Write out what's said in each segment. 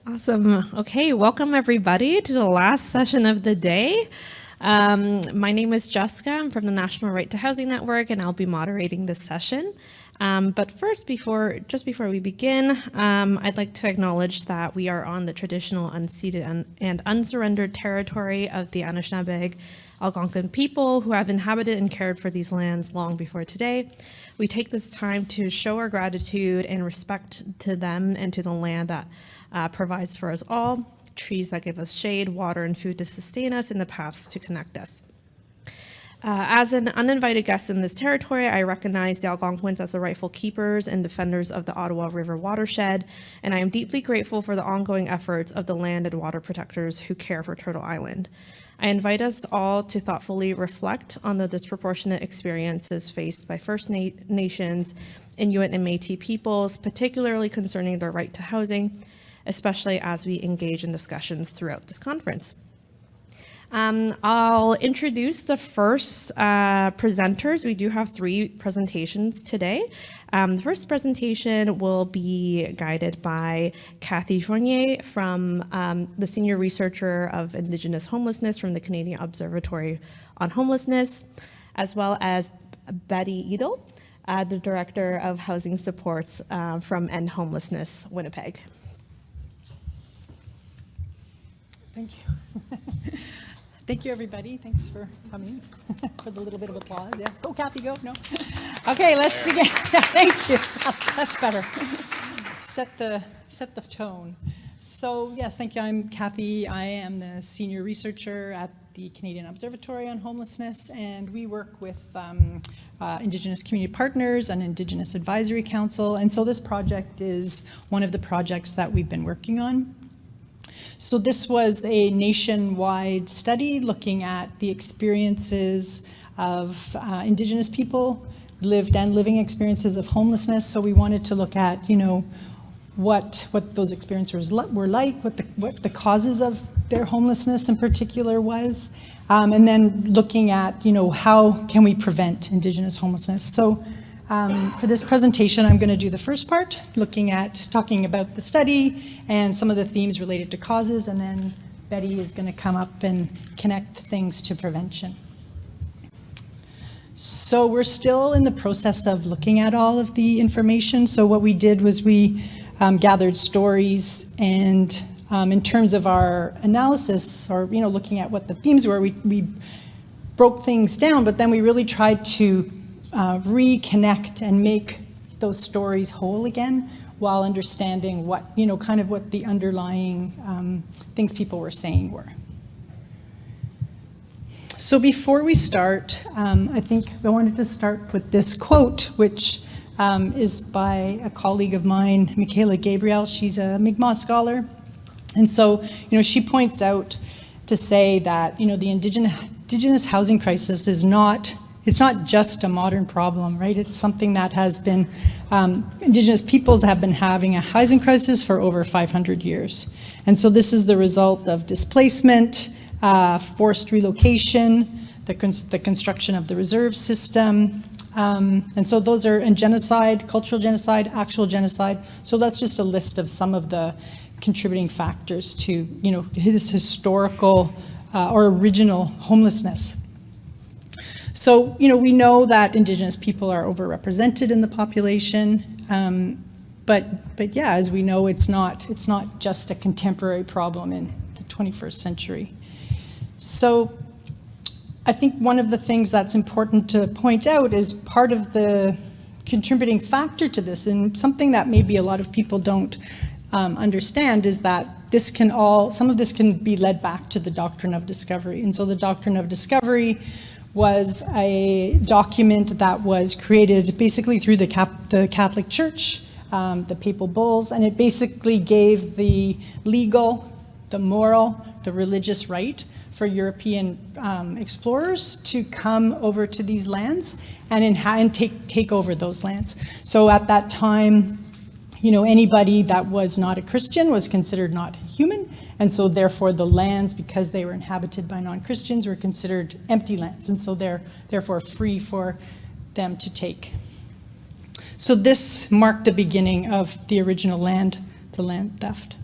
Awesome. Okay, welcome everybody to the last session of the day. My name is Jessica. I'm from the National Right to Housing Network, and I'll be moderating this session. But first, just before we begin, I'd like to acknowledge that we are on the traditional unceded and unsurrendered territory of the Ashenafe Algonquin people who have inhabited and cared for these lands long before today. We take this time to show our gratitude and respect to them and to the land that provides for us all, trees that give us shade, water, and food to sustain us, and the paths to connect us. As an uninvited guest in this territory, I recognize the Algonquins as the rightful keepers and defenders of the Ottawa River watershed, and I am deeply grateful for the ongoing efforts of the land and water protectors who care for Turtle Island. I invite us all to thoughtfully reflect on the disproportionate experiences faced by First Nations, Inuit, and Métis peoples, particularly concerning their right to housing, especially as we engage in discussions throughout this conference. I'll introduce the first presenters. We do have 3 presentations today. The first presentation will be guided by Cathy Fournier, from the Senior Researcher of Indigenous Homelessness from the Canadian Observatory on Homelessness, as well as Betty Edel, the Director of Housing Supports from End Homelessness, Winnipeg. Thank you. Thank you, everybody. Thanks for coming, for the little bit of applause. Yeah. Go, Cathy, go. No. Okay, let's begin. Yeah, thank you. That's better. Set the tone. So, yes, thank you. I'm Cathy. I am the Senior Researcher at the Canadian Observatory on Homelessness, and we work with Indigenous community partners and Indigenous Advisory Council. And so this project is one of the projects that we've been working on. So this was a nationwide study looking at the experiences of Indigenous people, lived and living experiences of homelessness. So we wanted to look at, what those experiences were like, what the causes of their homelessness in particular was, and then looking at, how can we prevent Indigenous homelessness. So for this presentation, I'm going to do the first part, talking about the study and some of the themes related to causes, and then Betty is going to come up and connect things to prevention. So we're still in the process of looking at all of the information. So what we did was we gathered stories, and in terms of our analysis, or looking at what the themes were, we broke things down, but then we really tried to reconnect and make those stories whole again, while understanding what the underlying things people were saying were. So before we start, I think I wanted to start with this quote, which is by a colleague of mine, Michaela Gabriel. She's a Mi'kmaq scholar. And so, she points out to say that, the Indigenous housing crisis is it's not just a modern problem, right? It's something that has been, Indigenous peoples have been having a housing crisis for over 500 years. And so this is the result of displacement, forced relocation, the construction of the reserve system. And so those are, and genocide, cultural genocide, actual genocide. So that's just a list of some of the contributing factors to, this historical or original homelessness. So, we know that Indigenous people are overrepresented in the population, but yeah, as we know, it's not just a contemporary problem in the 21st century. So I think one of the things that's important to point out is part of the contributing factor to this, and something that maybe a lot of people don't understand, is that some of this can be led back to the doctrine of discovery. And so the doctrine of discovery was a document that was created basically through the Catholic Church, the papal bulls, and it basically gave the legal, the moral, the religious right for European explorers to come over to these lands and take over those lands. So at that time, anybody that was not a Christian was considered not human, and so therefore the lands, because they were inhabited by non-Christians, were considered empty lands, and so they're therefore free for them to take. So this marked the beginning of the original land, the land theft.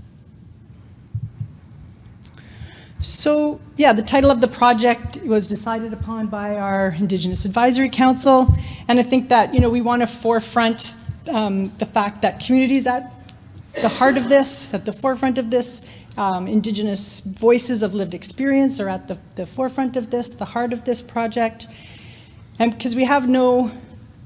So, yeah, the title of the project was decided upon by our Indigenous Advisory Council, and I think that, we want to forefront the fact that communities at the heart of this, at the forefront of this, Indigenous voices of lived experience are at the forefront of this, the heart of this project, and because we have no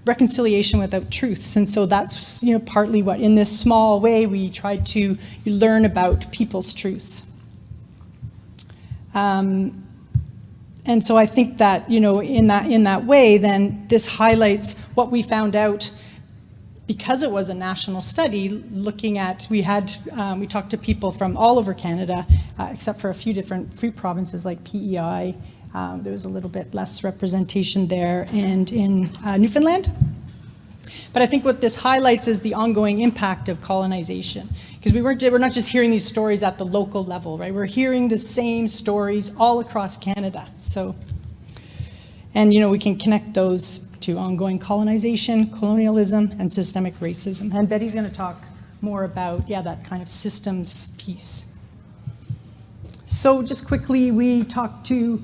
reconciliation without truths, and so that's, partly what, in this small way, we try to learn about people's truths. And so I think that, in that way, then this highlights what we found out because it was a national study looking at, we talked to people from all over Canada, except for a few different free provinces like PEI. There was a little bit less representation there, and in Newfoundland. But I think what this highlights is the ongoing impact of colonization. Because we're not just hearing these stories at the local level, right? We're hearing the same stories all across Canada. So, and we can connect those to ongoing colonization, colonialism, and systemic racism. And Betty's going to talk more about, that kind of systems piece. So just quickly, we talked to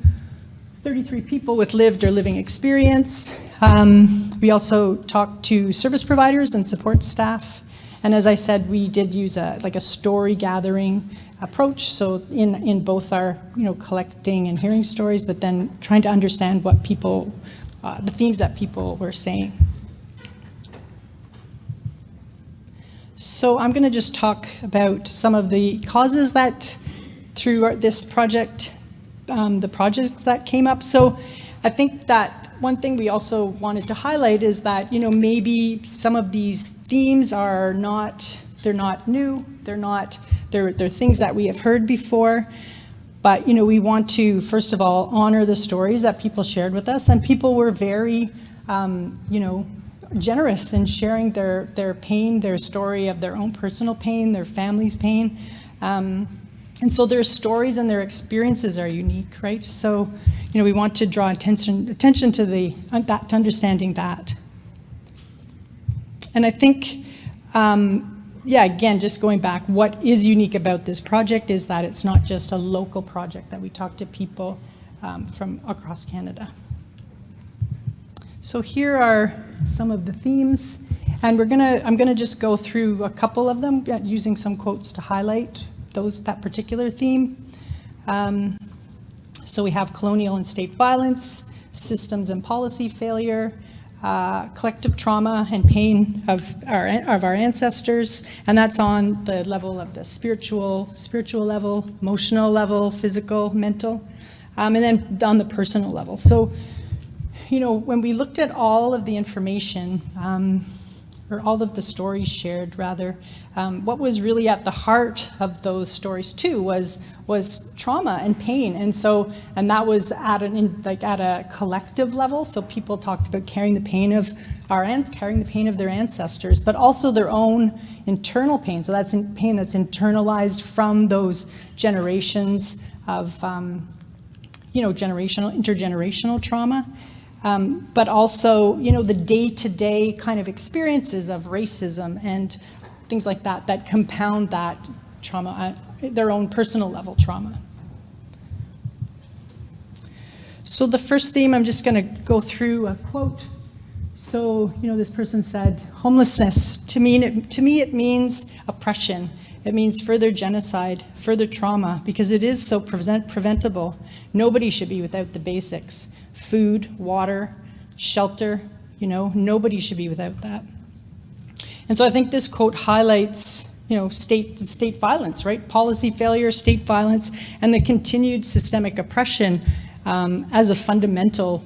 33 people with lived or living experience. We also talked to service providers and support staff. And as I said, we did use a story gathering approach. So in both our, collecting and hearing stories, but then trying to understand what people, the themes that people were saying. So I'm going to just talk about some of the causes that through this project, the projects that came up. So I think that one thing we also wanted to highlight is that, maybe some of these themes are they're not new, they're things that we have heard before, but, we want to, first of all, honor the stories that people shared with us, and people were very, generous in sharing their pain, their story of their own personal pain, their family's pain. And so their stories and their experiences are unique, right? So, we want to draw attention to to understanding that. And I think, again, just going back, what is unique about this project is that it's not just a local project, that we talk to people from across Canada. So here are some of the themes, and I'm gonna just go through a couple of them, using some quotes to highlight that particular theme. So we have colonial and state violence, systems and policy failure, collective trauma and pain of our ancestors, and that's on the level of the spiritual level, emotional level, physical, mental, and then on the personal level. So, when we looked at all of the information, or all of the stories shared, rather, what was really at the heart of those stories too was trauma and pain, and that was at a collective level. So people talked about carrying the pain of their ancestors, but also their own internal pain. So that's pain that's internalized from those generations of intergenerational trauma. But also, the day-to-day kind of experiences of racism and things like that compound that trauma, their own personal level trauma. So the first theme, I'm just going to go through a quote. So, this person said, homelessness, to me it means oppression. It means further genocide, further trauma, because it is so preventable. Nobody should be without the basics. Food, water, shelter, nobody should be without that. And so I think this quote highlights, state violence, right? Policy failure, state violence, and the continued systemic oppression as a fundamental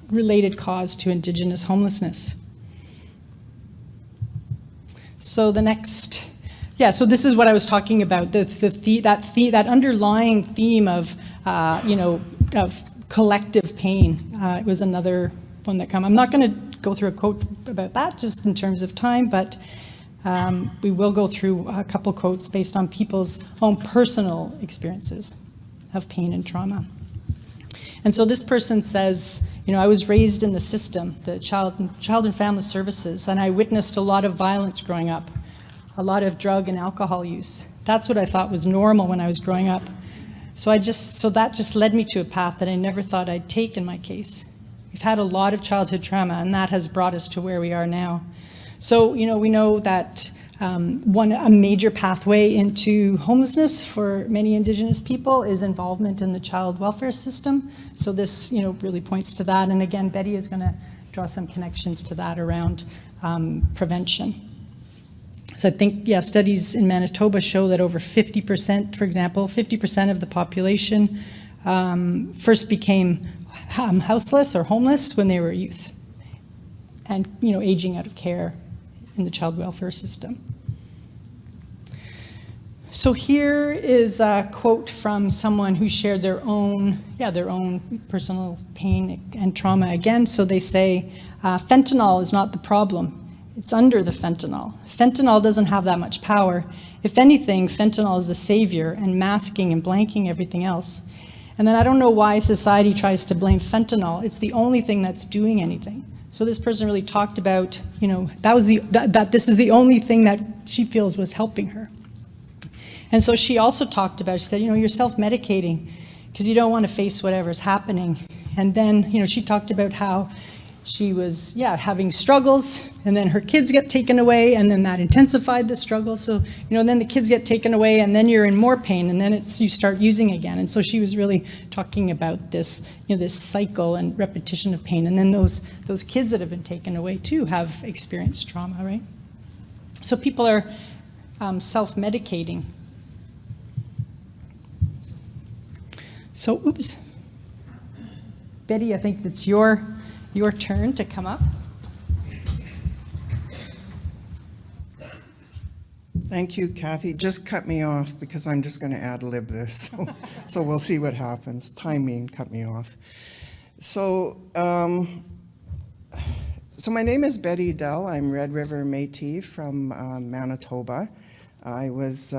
related cause to Indigenous homelessness. So the next, so this is what I was talking about, that underlying theme of, of collective pain. It was another one that came. I'm not going to go through a quote about that just in terms of time, but we will go through a couple quotes based on people's own personal experiences of pain and trauma. And so this person says, I was raised in the system, the child and family services, and I witnessed a lot of violence growing up, a lot of drug and alcohol use. That's what I thought was normal when I was growing up. So that just led me to a path that I never thought I'd take in my case. We've had a lot of childhood trauma, and that has brought us to where we are now. So, we know that a major pathway into homelessness for many Indigenous people is involvement in the child welfare system. So this, really points to that. And again, Betty is going to draw some connections to that around prevention. So I think, studies in Manitoba show that over 50%, for example, 50% of the population first became houseless or homeless when they were youth, and aging out of care in the child welfare system. So here is a quote from someone who shared their own personal pain and trauma again. So they say, fentanyl is not the problem. It's under the fentanyl. Fentanyl doesn't have that much power. If anything, fentanyl is the savior and masking and blanking everything else. And then I don't know why society tries to blame fentanyl. It's the only thing that's doing anything. So this person really talked about, that this is the only thing that she feels was helping her. And so she also talked about, she said, you're self-medicating because you don't want to face whatever's happening. And then, she talked about how she was, having struggles, and then her kids get taken away, and then that intensified the struggle. So, then the kids get taken away, and then you're in more pain, and then you start using again. And so she was really talking about this, this cycle and repetition of pain. And then those kids that have been taken away too have experienced trauma, right? So people are self-medicating. So, oops. Betty, I think it's your turn to come up. Thank you, Cathy. Just cut me off because I'm just going to ad-lib this. So we'll see what happens. Timing cut me off. So my name is Betty Edel. I'm Red River Métis from Manitoba. I was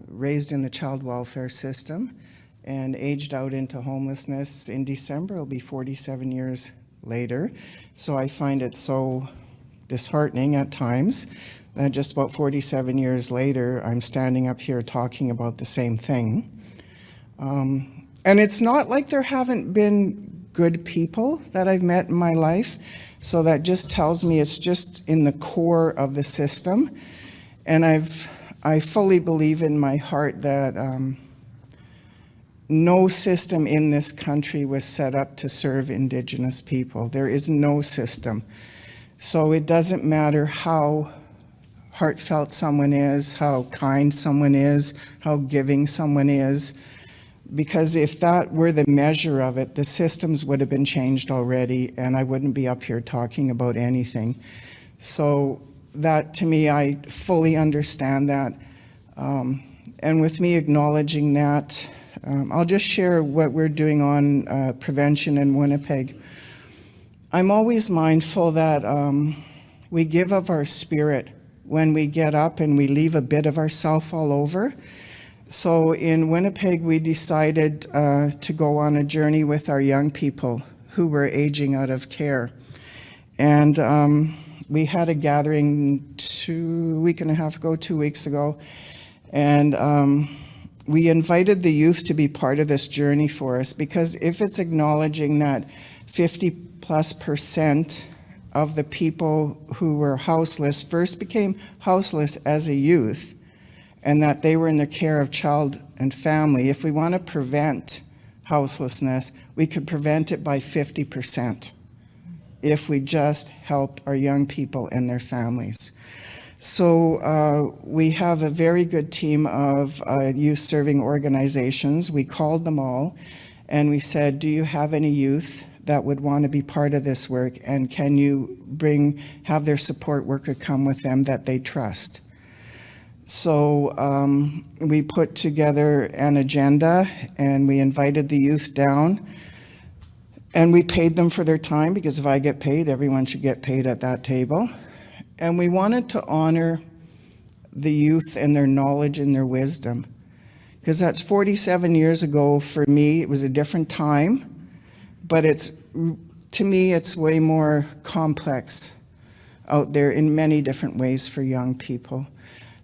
raised in the child welfare system and aged out into homelessness in December. It'll be 47 years later. So I find it so disheartening at times that just about 47 years later, I'm standing up here talking about the same thing. And it's not like there haven't been good people that I've met in my life. So that just tells me it's just in the core of the system. And I fully believe in my heart that no system in this country was set up to serve Indigenous people. There is no system. So it doesn't matter how heartfelt someone is, how kind someone is, how giving someone is, because if that were the measure of it, the systems would have been changed already, and I wouldn't be up here talking about anything. So that, to me, I fully understand that. And with me acknowledging that, I'll just share what we're doing on prevention in Winnipeg. I'm always mindful that we give of our spirit when we get up and we leave a bit of ourself all over. So in Winnipeg, we decided to go on a journey with our young people who were aging out of care. And we had a gathering 2 weeks ago, and we invited the youth to be part of this journey for us, because if it's acknowledging that 50+% of the people who were houseless first became houseless as a youth, and that they were in the care of child and family, if we want to prevent houselessness, we could prevent it by 50% if we just helped our young people and their families. So we have a very good team of youth serving organizations. We called them all and we said, do you have any youth that would want to be part of this work, and can you have their support worker come with them that they trust? So we put together an agenda and we invited the youth down, and we paid them for their time, because if I get paid, everyone should get paid at that table. And we wanted to honor the youth and their knowledge and their wisdom, because that's 47 years ago. For me, it was a different time, but to me, it's way more complex out there in many different ways for young people.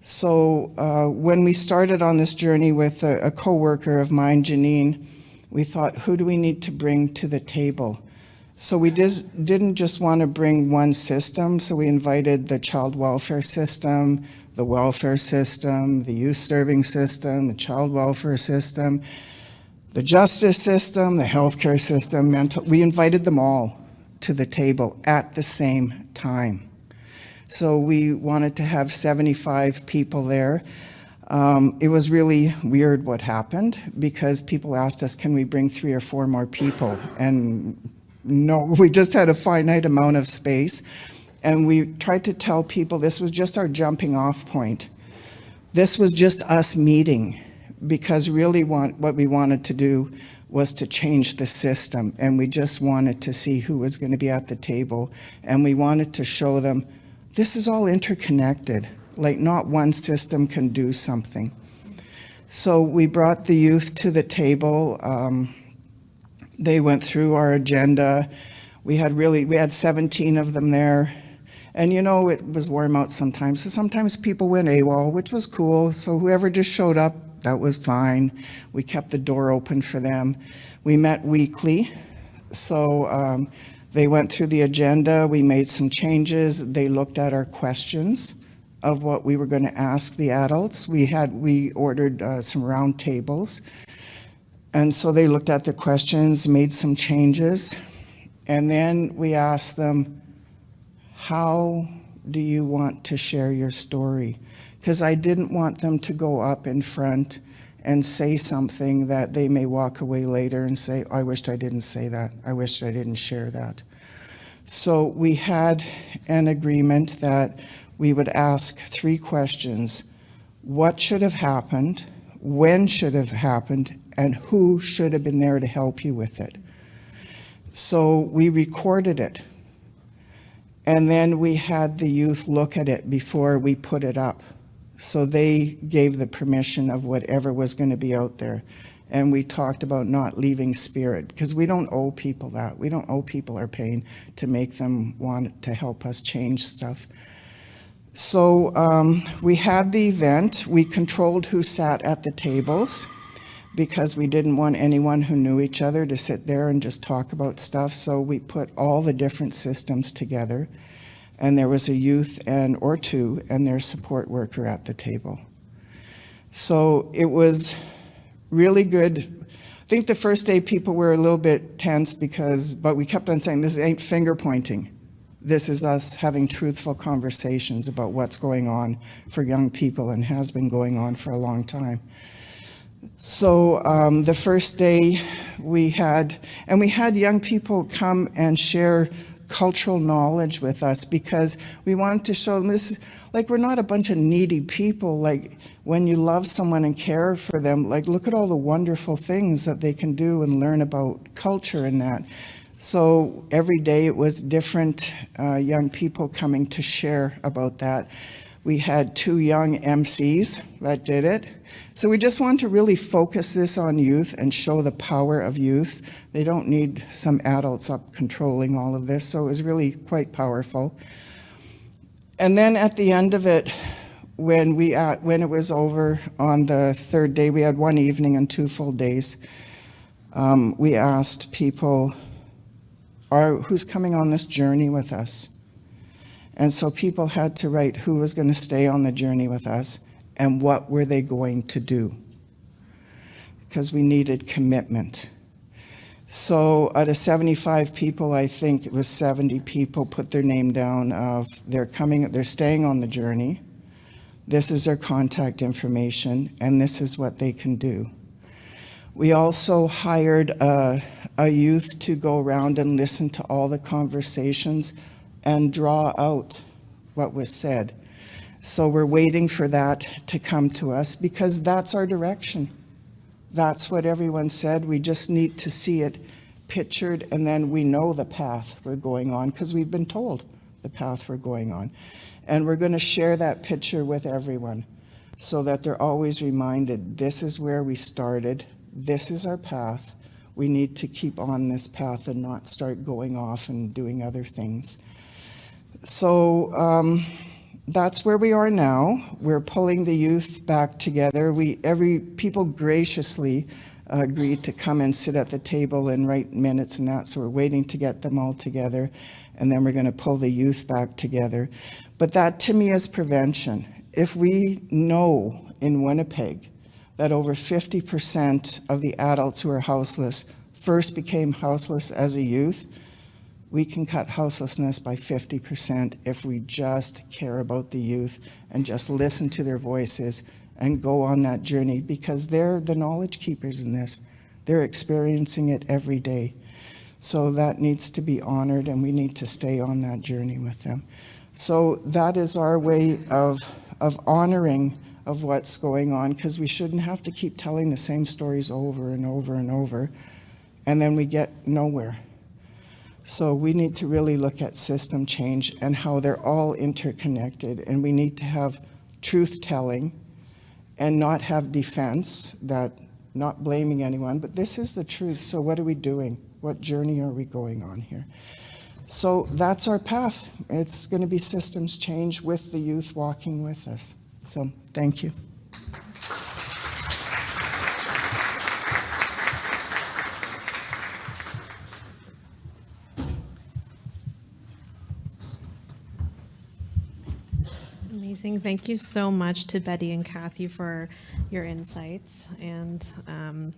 So when we started on this journey with a co-worker of mine, Janine, we thought, who do we need to bring to the table? So we didn't just want to bring one system, so we invited the child welfare system, the welfare system, the youth serving system, the child welfare system, the justice system, the healthcare system, we invited them all to the table at the same time. So we wanted to have 75 people there. It was really weird what happened because people asked us, can we bring 3 or 4 more people? And no, we just had a finite amount of space. And we tried to tell people this was just our jumping off point. This was just us meeting, because really what we wanted to do was to change the system. And we just wanted to see who was going to be at the table. And we wanted to show them this is all interconnected, like not one system can do something. So we brought the youth to the table. They went through our agenda. We had 17 of them there. And you know, it was warm out sometimes. So sometimes people went AWOL, which was cool. So whoever just showed up, that was fine. We kept the door open for them. We met weekly. So they went through the agenda, we made some changes, they looked at our questions of what we were going to ask the adults. We ordered some round tables, and so they looked at the questions, made some changes, and then we asked them, how do you want to share your story? Because I didn't want them to go up in front and say something that they may walk away later and say, I wished I didn't say that. I wished I didn't share that. So we had an agreement that we would ask 3 questions. What should have happened? When should have happened? And who should have been there to help you with it? So we recorded it. And then we had the youth look at it before we put it up. So they gave the permission of whatever was going to be out there. And we talked about not leaving spirit, because we don't owe people that. We don't owe people our pain to make them want to help us change stuff. So we had the event. We controlled who sat at the tables, because we didn't want anyone who knew each other to sit there and just talk about stuff. So we put all the different systems together. And there was a youth or 2 and their support worker at the table. So it was really good. I think the first day people were a little bit tense but we kept on saying, this ain't finger pointing. This is us having truthful conversations about what's going on for young people and has been going on for a long time. So the first day we had young people come and share cultural knowledge with us, because we wanted to show them this, like, we're not a bunch of needy people. Like, when you love someone and care for them, like, look at all the wonderful things that they can do and learn about culture and that. So every day it was different young people coming to share about that. We had 2 young MCs that did it. So we just want to really focus this on youth and show the power of youth. They don't need some adults up controlling all of this, so it was really quite powerful. And then at the end of it, when it was over on the 3rd day, we had 1 evening and 2 full days, we asked people, who's coming on this journey with us? And so people had to write who was going to stay on the journey with us and what were they going to do, because we needed commitment. So out of 75 people, I think it was 70 people put their name down of they're staying on the journey. This is their contact information, and this is what they can do. We also hired a youth to go around and listen to all the conversations and draw out what was said. So we're waiting for that to come to us, because that's our direction. That's what everyone said. We just need to see it pictured, and then we know the path we're going on, because we've been told the path we're going on. And we're going to share that picture with everyone so that they're always reminded, this is where we started, this is our path. We need to keep on this path and not start going off and doing other things. So that's where we are now. We're pulling the youth back together. People graciously agreed to come and sit at the table and write minutes and that, so we're waiting to get them all together, and then we're going to pull the youth back together. But that to me is prevention. If we know in Winnipeg that over 50% of the adults who are houseless first became houseless as a youth, we can cut houselessness by 50% if we just care about the youth and just listen to their voices and go on that journey, because they're the knowledge keepers in this. They're experiencing it every day. So that needs to be honored, and we need to stay on that journey with them. So that is our way of honoring of what's going on, because we shouldn't have to keep telling the same stories over and over and over, and then we get nowhere. So we need to really look at system change and how they're all interconnected, and we need to have truth-telling and not have defense, that not blaming anyone, but this is the truth, so what are we doing? What journey are we going on here? So that's our path. It's going to be systems change with the youth walking with us. So thank you. Amazing. Thank you so much to Betty and Cathy for your insights. And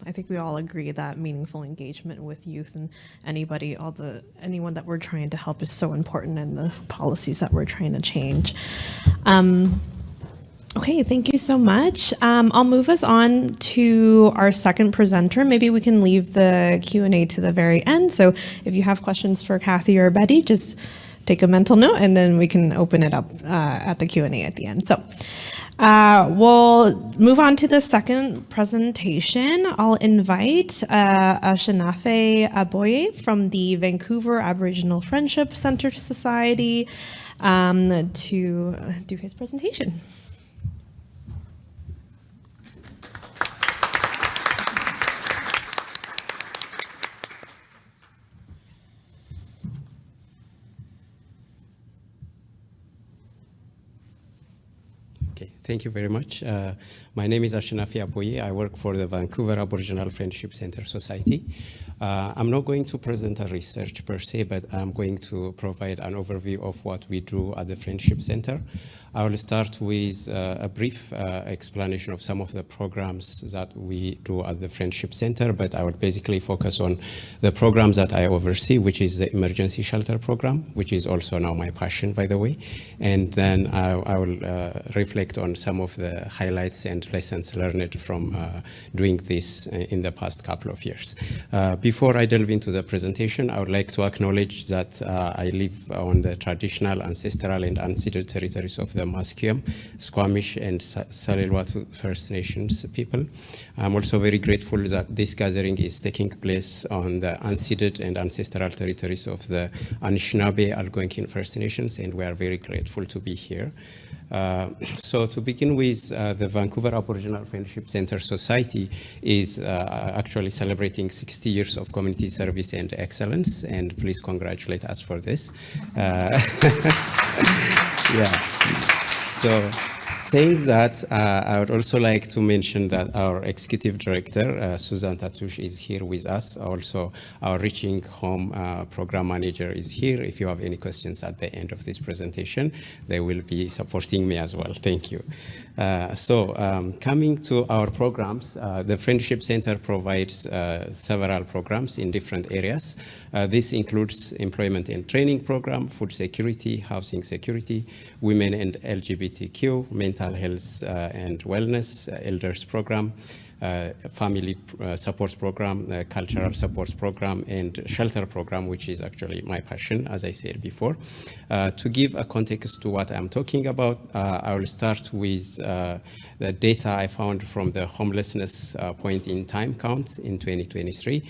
I think we all agree that meaningful engagement with youth and anyone that we're trying to help is so important in the policies that we're trying to change. Okay, thank you so much. I'll move us on to our second presenter. Maybe we can leave the Q&A to the very end. So if you have questions for Cathy or Betty, just take a mental note, and then we can open it up at the Q&A at the end. So we'll move on to the second presentation. I'll invite Ashenafe Aboye from the Vancouver Aboriginal Friendship Center Society to do his presentation. Thank you very much. My name is Ashenafe Aboye. I work for the Vancouver Aboriginal Friendship Center Society. I'm not going to present a research per se, but I'm going to provide an overview of what we do at the Friendship Center. I will start with a brief explanation of some of the programs that we do at the Friendship Center, but I will basically focus on the programs that I oversee, which is the emergency shelter program, which is also now my passion, by the way. And then I will reflect on some of the highlights and lessons learned from doing this in the past couple of years. Before I delve into the presentation, I would like to acknowledge that I live on the traditional, ancestral, and unceded territories of the Musqueam, Squamish, and Tsleil-Waututh First Nations people. I'm also very grateful that this gathering is taking place on the unceded and ancestral territories of the Ashenafe Algonquin First Nations, and we are very grateful to be here. So to begin with, the Vancouver Aboriginal Friendship Center Society is actually celebrating 60 years of community service and excellence, and please congratulate us for this. Yeah. So saying that, I would also like to mention that our executive director, Susan Tatouche, is here with us. Also, our Reaching Home program manager is here. If you have any questions at the end of this presentation, they will be supporting me as well. Thank you. Coming to our programs, the Friendship Center provides several programs in different areas. This includes employment and training program, food security, housing security, women and LGBTQ, mental health and wellness, elders program, family support program, cultural support program, and shelter program, which is actually my passion, as I said before. To give a context to what I'm talking about, I will start with the data I found from the homelessness point in time count in 2023.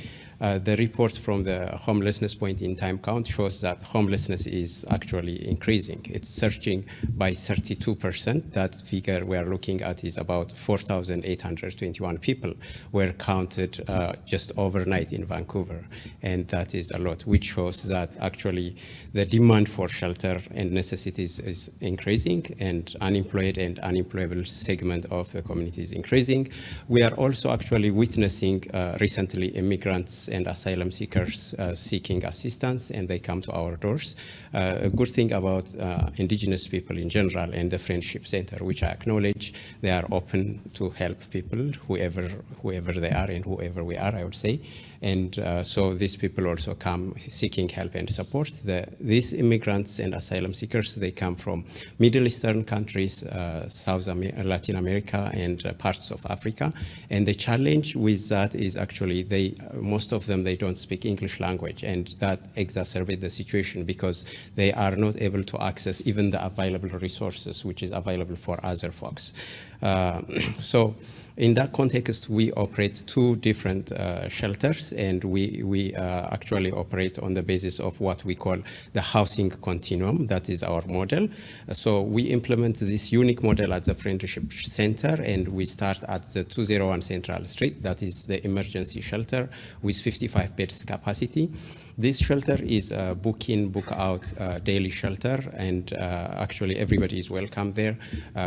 The report from the homelessness point in time count shows that homelessness is actually increasing. It's surging by 32%. That figure we are looking at is about 4,821 people were counted just overnight in Vancouver. And that is a lot, which shows that actually the demand for shelter and necessities is increasing, and unemployed and unemployable segment of the community is increasing. We are also actually witnessing recently immigrants and asylum seekers seeking assistance, and they come to our doors. A good thing about Indigenous people in general and the Friendship Center, which I acknowledge, they are open to help people, whoever they are and whoever we are, I would say. And so these people also come seeking help and support. These immigrants and asylum seekers, they come from Middle Eastern countries, Latin America, and parts of Africa. And the challenge with that is actually most of them, they don't speak English language, and that exacerbates the situation because they are not able to access even the available resources, which is available for other folks. So in that context, we operate two different shelters, and we actually operate on the basis of what we call the Housing Continuum. That is our model. So we implement this unique model at the Friendship Center, and we start at the 201 Central Street. That is the emergency shelter with 55 beds capacity. This shelter is a book-in, book-out daily shelter, and actually everybody is welcome there.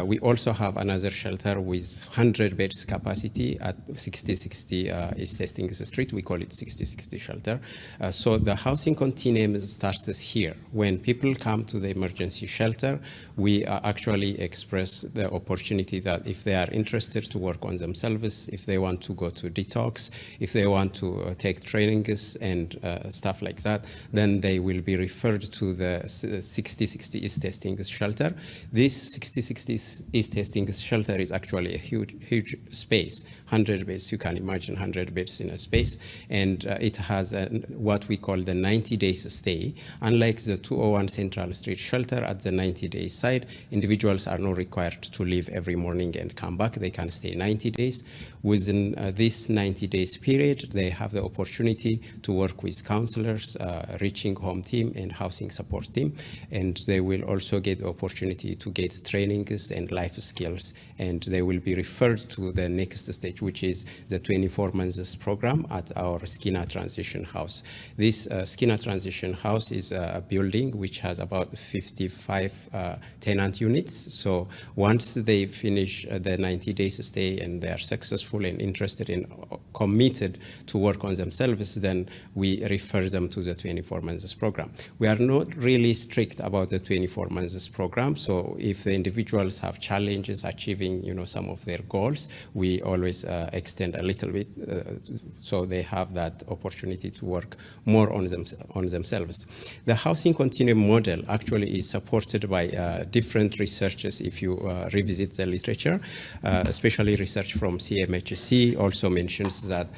We also have another shelter with 100 beds capacity at 6060 East Hastings Street. We call it 6060 shelter. So the housing continuum starts here. When people come to the emergency shelter, we actually express the opportunity that if they are interested to work on themselves, if they want to go to detox, if they want to take trainings and stuff like that, then they will be referred to the 6060 East Hastings shelter. This 6060 East Hastings shelter is actually a huge space, 100 beds. You can imagine 100 beds in a space, and it has what we call the 90 days stay. Unlike the 201 Central Street shelter, at the 90 days side, individuals are not required to leave every morning and come back. They can stay 90 days. Within this 90 days period, they have the opportunity to work with counselors, reaching home team, and housing support team, and they will also get the opportunity to get trainings and life skills, and they will be referred to the next stage, which is the 24 months program at our Skinner Transition House. This Skinner Transition House is a building which has about 55 tenant units. So once they finish the 90 days stay and they are successful and interested and committed to work on themselves, then we refer them to the 24 months program. We are not really strict about the 24 months program. So if the individuals have challenges achieving, some of their goals, we always extend a little bit so they have that opportunity to work more on themselves. The Housing Continuum model actually is supported by different researchers. If you revisit the literature, especially research from CMHC also mentions that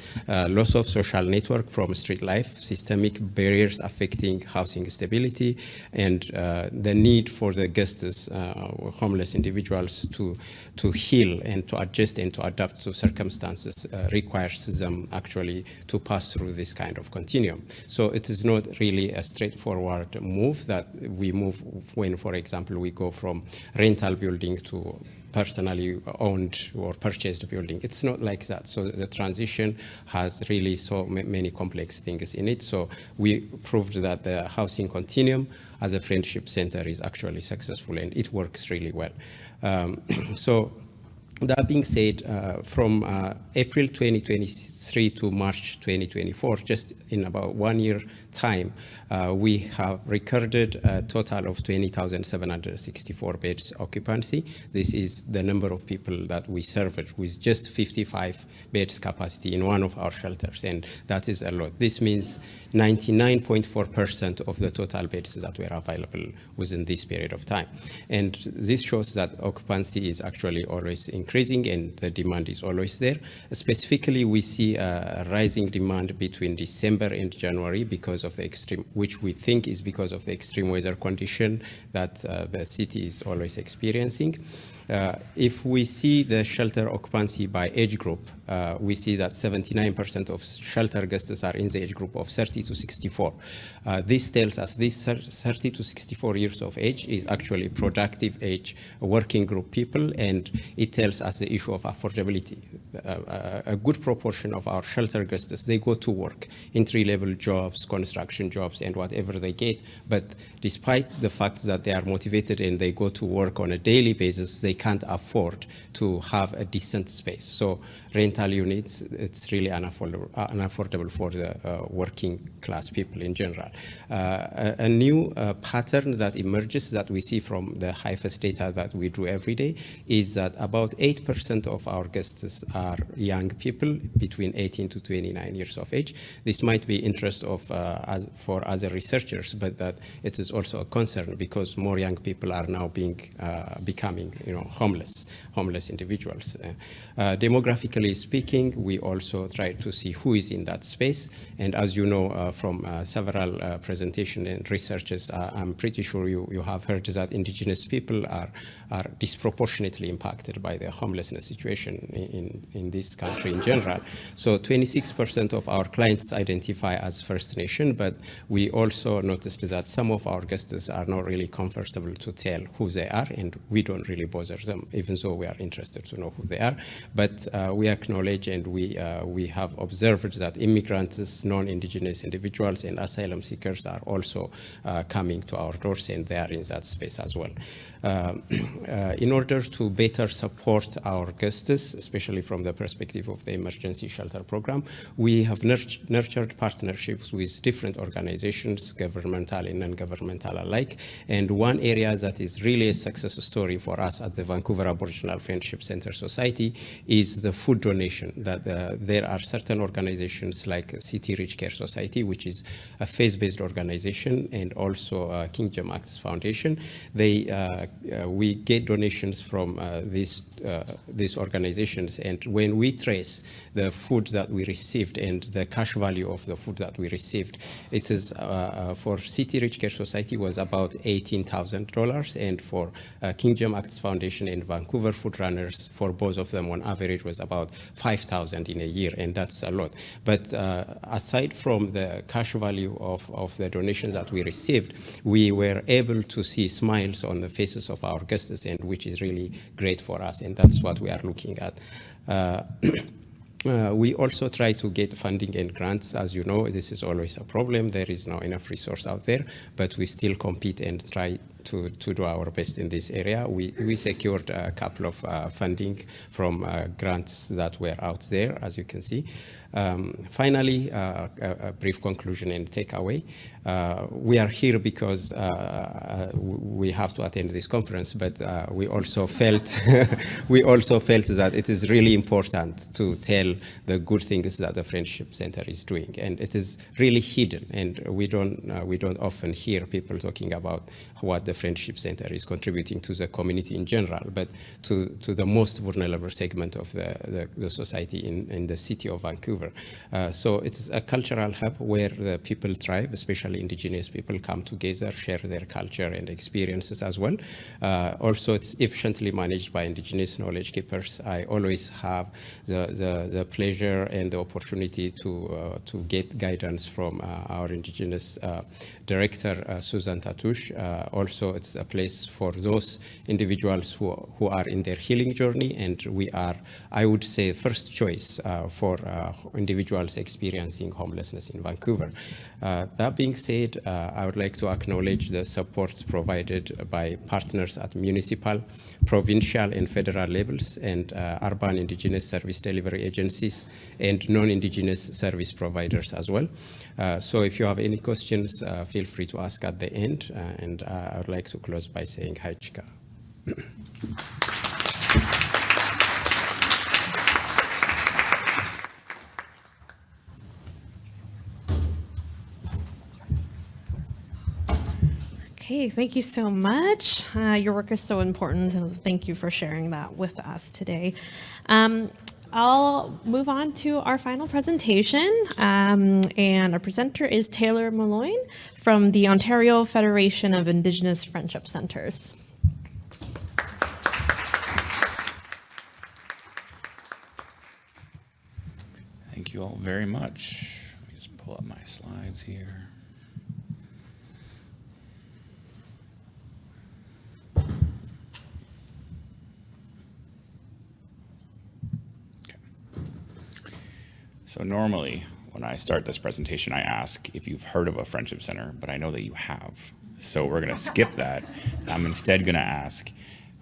loss of social network from street life, systemic barriers affecting housing stability, and the need for the guests, homeless individuals, to heal and to adjust and to adapt to circumstances requires them actually to pass through this kind of continuum. So it is not really a straightforward move that we move when, for example, we go from rental building to personally owned or purchased building. It's not like that. So the transition has really so many complex things in it. So we proved that the housing continuum at the Friendship Center is actually successful, and it works really well. So that being said, from April 2023 to March 2024, just in about 1 year time, we have recorded a total of 20,764 beds occupancy. This is the number of people that we served with just 55 beds capacity in one of our shelters, and that is a lot. This means 99.4% of the total beds that were available within this period of time. And this shows that occupancy is actually always increasing and the demand is always there. Specifically, we see a rising demand between December and January because of the extreme, which we think is because of the extreme weather condition that the city is always experiencing. If we see the shelter occupancy by age group, we see that 79% of shelter guests are in the age group of 30 to 64. This tells us this 30 to 64 years of age is actually productive age, working group people, and it tells us the issue of affordability. A good proportion of our shelter guests, they go to work, entry-level jobs, construction jobs, and whatever they get, but despite the fact that they are motivated and they go to work on a daily basis, they can't afford to have a decent space. So rental units, it's really unaffordable for the working class people in general. A new pattern that emerges that we see from the HIFES data that we do every day is that about 8% of our guests are young people between 18 to 29 years of age. This might be interest of for other researchers, but that it is also a concern because more young people are now becoming homeless individuals. Demographically speaking, we also try to see who is in that space, and as you know from several presentations and researches, I'm pretty sure you have heard that Indigenous people are disproportionately impacted by the homelessness situation in this country in general. So 26% of our clients identify as First Nation, but we also noticed that some of our guests are not really comfortable to tell who they are, and we don't really bother them, even though we are interested to know who they are. But we acknowledge and we have observed that immigrants, non-Indigenous individuals, and asylum seekers are also coming to our doors, and they are in that space as well. In order to better support our guests, especially from the perspective of the emergency shelter program, we have nurtured partnerships with different organizations, governmental and non-governmental alike. And one area that is really a success story for us at the Vancouver Aboriginal Friendship Center Society is the food donation. That there are certain organizations like City Rich Care Society, which is a faith-based organization, and also Kingdom Acts Foundation. We get donations from these organizations, and when we trace the food that we received and the cash value of the food that we received, it is for City Rich Care Society was about $18,000, and for Kingdom Acts Foundation and Vancouver Food Runners, for both of them on average was about $5,000 in a year, and that's a lot. But aside from the cash value of the donations that we received, we were able to see smiles on the faces of our guests, and which is really great for us, and that's what we are looking at. We also try to get funding and grants. As you know, this is always a problem. There is not enough resource out there, but we still compete and try to do our best in this area. We secured a couple of funding from grants that were out there, as you can see. Finally, a brief conclusion and takeaway. We are here because we have to attend this conference, but we also felt that it is really important to tell the good things that the Friendship Center is doing, and it is really hidden, and we don't often hear people talking about what the Friendship Center is contributing to the community in general, but to the most vulnerable segment of the society in the city of Vancouver. So it's a cultural hub where the people thrive, especially Indigenous people come together, share their culture and experiences as well. Also, it's efficiently managed by Indigenous knowledge keepers. I always have the pleasure and the opportunity to get guidance from our Indigenous director, Susan Tatouche. Also, it's a place for those individuals who are in their healing journey, and we are, I would say, first choice for individuals experiencing homelessness in Vancouver. That being said, I would like to acknowledge the support provided by partners at municipal, provincial, and federal levels, and urban Indigenous service delivery agencies, and non-Indigenous service providers as well. So if you have any questions, feel free to ask at the end, and I would like to close by saying hi, Chika. Okay, thank you so much. Your work is so important, and thank you for sharing that with us today. I'll move on to our final presentation, and our presenter is Taylor Muloin from the Ontario Federation of Indigenous Friendship Centers. you all very much. Let me just pull up my slides here. So normally, when I start this presentation, I ask if you've heard of a friendship center, but I know that you have. So we're gonna skip that. I'm instead gonna ask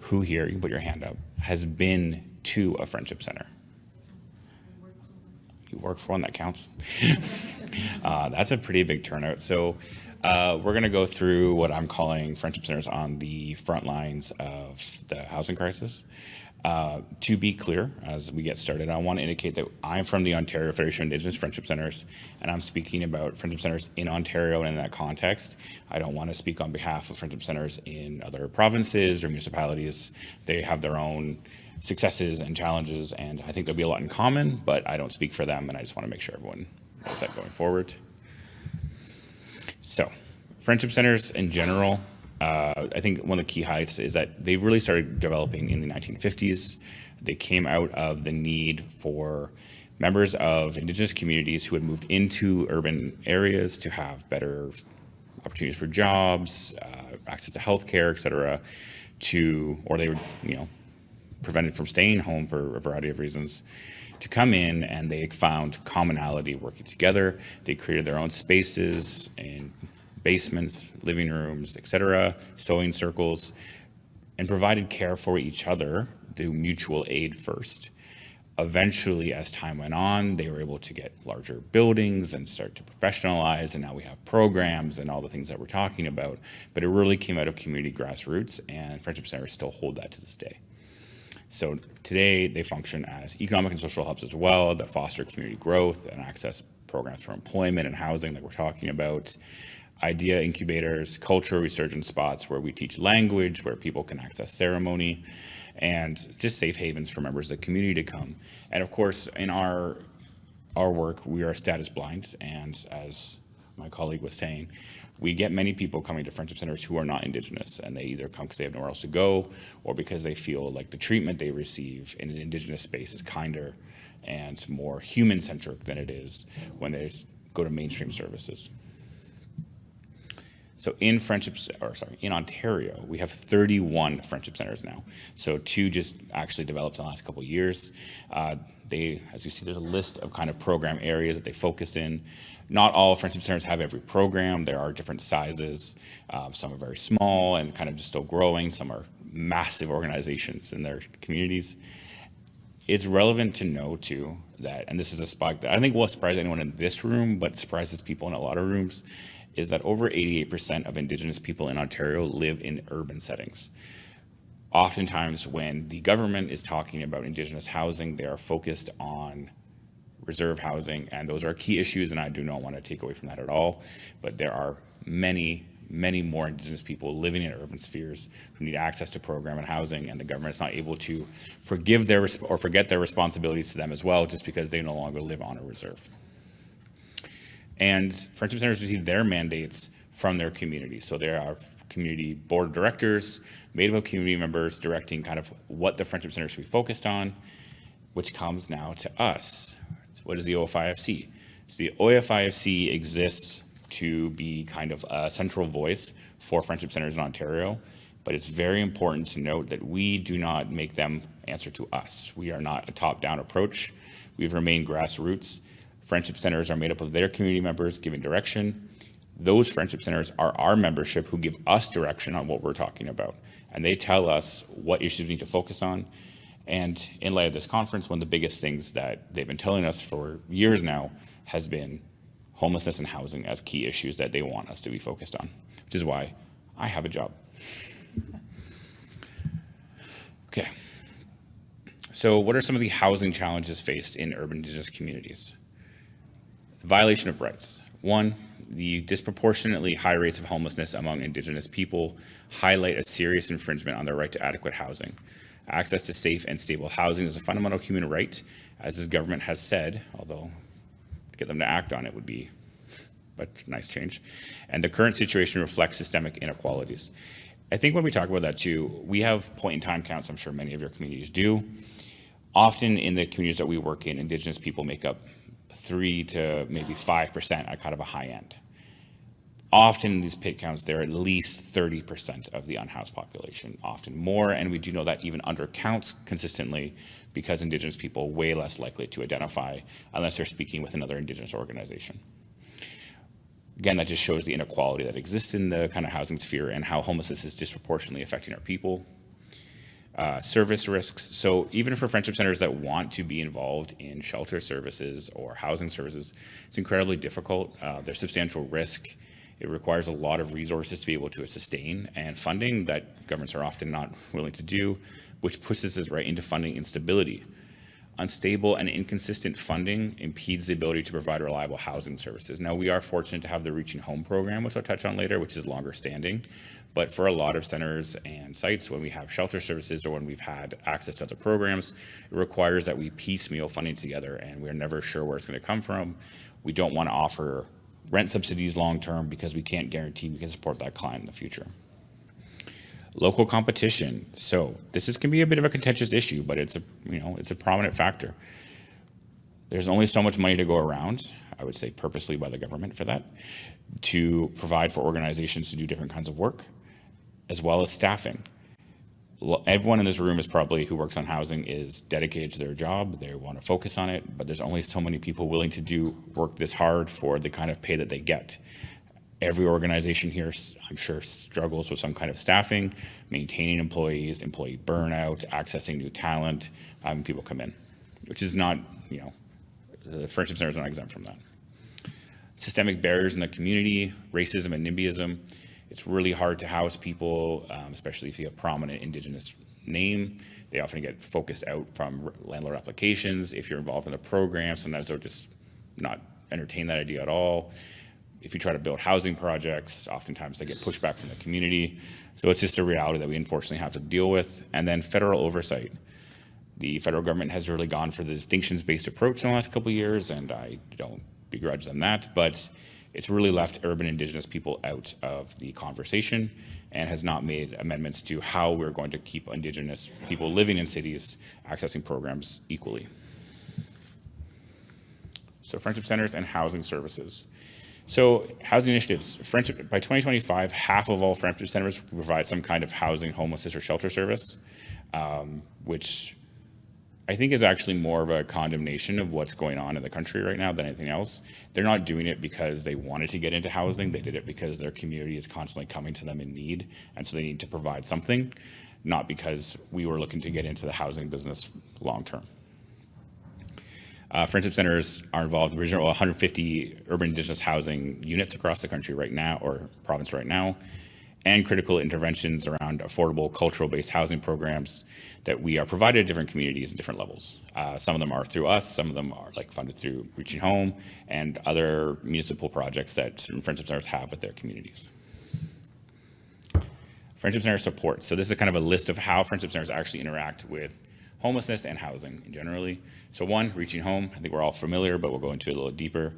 who here, you can put your hand up, has been to a friendship center? You work for one, that counts. That's a pretty big turnout. So we're gonna go through what I'm calling friendship centers on the front lines of the housing crisis. To be clear, as we get started, I want to indicate that I'm from the Ontario Federation of Indigenous Friendship Centers, and I'm speaking about friendship centers in Ontario and in that context. I don't want to speak on behalf of friendship centers in other provinces or municipalities. They have their own successes and challenges, and I think there'll be a lot in common, but I don't speak for them, and I just want to make sure everyone knows that going forward. So, friendship centers in general, I think one of the key highlights is that they really started developing in the 1950s. They came out of the need for members of Indigenous communities who had moved into urban areas to have better opportunities for jobs, access to healthcare, et cetera, or they were, prevented from staying home for a variety of reasons, to come in, and they found commonality working together. They created their own spaces and basements, living rooms, etc., sewing circles, and provided care for each other through mutual aid first. Eventually, as time went on, they were able to get larger buildings and start to professionalize, and now we have programs and all the things that we're talking about. But it really came out of community grassroots, and friendship centers still hold that to this day. So today, they function as economic and social hubs as well that foster community growth and access programs for employment and housing that we're talking about. Idea incubators, cultural resurgence spots where we teach language, where people can access ceremony, and just safe havens for members of the community to come. And of course, in our work, we are status blind, and as my colleague was saying, we get many people coming to friendship centers who are not Indigenous, and they either come because they have nowhere else to go, or because they feel like the treatment they receive in an Indigenous space is kinder and more human-centric than it is when they go to mainstream services. So in Ontario, we have 31 friendship centers now. So 2 just actually developed in the last couple of years. As you see, there's a list of kind of program areas that they focus in. Not all friendship centers have every program. There are different sizes. Some are very small and kind of just still growing. Some are massive organizations in their communities. It's relevant to know too that, and this is a spot that I think won't surprise anyone in this room, but surprises people in a lot of rooms, is that over 88% of Indigenous people in Ontario live in urban settings. Oftentimes when the government is talking about Indigenous housing, they are focused on reserve housing, and those are key issues, and I do not want to take away from that at all, but there are many more Indigenous people living in urban spheres who need access to program and housing, and the government is not able to forget their responsibilities to them as well, just because they no longer live on a reserve. And friendship centers receive their mandates from their community. So there are community board of directors made up of community members directing kind of what the friendship center should be focused on, which comes now to us. What is the OFIFC? So the OFIFC exists to be kind of a central voice for friendship centers in Ontario, but it's very important to note that we do not make them answer to us. We are not a top-down approach. We've remained grassroots. Friendship centers are made up of their community members giving direction. Those friendship centers are our membership who give us direction on what we're talking about. And they tell us what issues we need to focus on. And in light of this conference, one of the biggest things that they've been telling us for years now has been homelessness and housing as key issues that they want us to be focused on, which is why I have a job. Okay. So what are some of the housing challenges faced in urban Indigenous communities? The violation of rights. One, the disproportionately high rates of homelessness among Indigenous people highlight a serious infringement on their right to adequate housing. Access to safe and stable housing is a fundamental human right, as this government has said, although to get them to act on it would be a nice change. And the current situation reflects systemic inequalities. I think when we talk about that too, we have point-in-time counts, I'm sure many of your communities do. Often in the communities that we work in, Indigenous people make up 3 to maybe 5% at kind of a high end. Often in these pit counts, they're at least 30% of the unhoused population, often more, and we do know that even undercounts consistently because Indigenous people are way less likely to identify unless they're speaking with another Indigenous organization. Again, that just shows the inequality that exists in the kind of housing sphere and how homelessness is disproportionately affecting our people. Service risks. So even for friendship centers that want to be involved in shelter services or housing services, it's incredibly difficult. There's substantial risk. It requires a lot of resources to be able to sustain and funding that governments are often not willing to do, which pushes us right into funding instability. Unstable and inconsistent funding impedes the ability to provide reliable housing services. Now, we are fortunate to have the Reaching Home program, which I'll touch on later, which is longer standing. But for a lot of centers and sites, when we have shelter services or when we've had access to other programs, it requires that we piecemeal funding together, and we're never sure where it's going to come from. We don't want to offer rent subsidies long-term because we can't guarantee we can support that client in the future. Local competition. So this can be a bit of a contentious issue, but it's a prominent factor. There's only so much money to go around, I would say purposely by the government for that, to provide for organizations to do different kinds of work, as well as staffing. Everyone in this room is probably who works on housing is dedicated to their job. They want to focus on it, but there's only so many people willing to do work this hard for the kind of pay that they get. Every organization here, I'm sure, struggles with some kind of staffing, maintaining employees, employee burnout, accessing new talent, having people come in, which is not, the friendship centers are not exempt from that. Systemic barriers in the community, racism and NIMBYism. It's really hard to house people, especially if you have prominent Indigenous name. They often get focused out from landlord applications. If you're involved in the program, sometimes they'll just not entertain that idea at all. If you try to build housing projects, oftentimes they get pushback from the community. So it's just a reality that we unfortunately have to deal with. And then federal oversight. The federal government has really gone for the distinctions-based approach in the last couple of years, and I don't begrudge them that, but it's really left urban Indigenous people out of the conversation and has not made amendments to how we're going to keep Indigenous people living in cities accessing programs equally. So friendship centers and housing services. So housing initiatives, by 2025, half of all friendship centers will provide some kind of housing, homelessness, or shelter service, which I think is actually more of a condemnation of what's going on in the country right now than anything else. They're not doing it because they wanted to get into housing. They did it because their community is constantly coming to them in need, and so they need to provide something, not because we were looking to get into the housing business long term. Friendship centers are involved in 150 urban Indigenous housing units across the country right now, or province right now, and critical interventions around affordable cultural-based housing programs that we are provided at different communities at different levels. Some of them are through us, some of them are funded through Reaching Home and other municipal projects that certain friendship centers have with their communities. Friendship center support. So this is kind of a list of how friendship centers actually interact with homelessness and housing in generally. So one, Reaching Home, I think we're all familiar, but we'll go into it a little deeper.